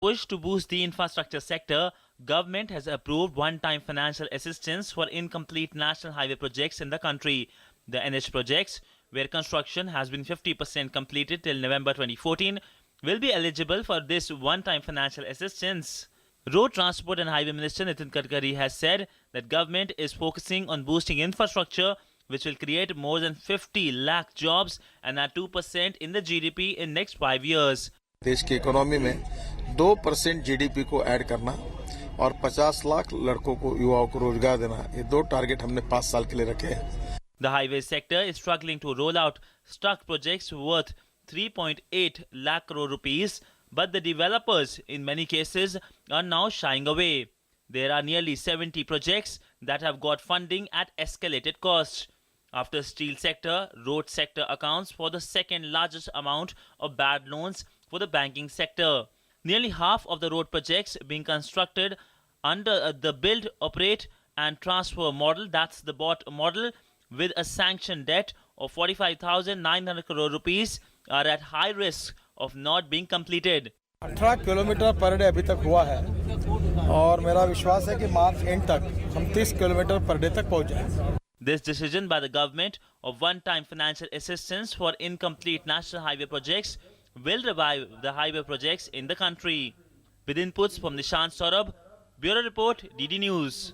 Push to boost the infrastructure sector, government has approved one-time financial assistance for incomplete national highway projects in the country. The NH projects, where construction has been 50% completed till November 2014, will be eligible for this one-time financial assistance. Road Transport and Highway Minister Nitin Gadkari has said that government is focusing on boosting infrastructure, which will create more than 50 lakh jobs and add 2% in the GDP in next 5 years. देश की economy में 2% GDP को add करना और 50 लाख लड़कों को युवाओं को रोजगार देना, ये दो टारगेट हमने 5 साल के लिए रखे हैं. The highway sector is struggling to roll out stuck projects worth 3.8 lakh crore rupees, but the developers in many cases are now shying away. There are nearly 70 projects that have got funding at escalated costs. After steel sector, road sector accounts for the second largest amount of bad loans for the banking sector. Nearly half of the road projects being constructed under the build, operate and transfer model, that's the BOT model, with a sanctioned debt of 45,900 crore rupees, are at high risk of not being completed. 18 kilometre per day अभी तक हुआ है और मेरा विश्वास है कि मार्च and तक हम 30 किलोमीटर पर डे तक पहुंच जाएंगे. This decision by the government of one-time financial assistance for incomplete national highway projects will revive the highway projects in the country. With inputs from Nishant Saurabh, Bureau Report, DD News.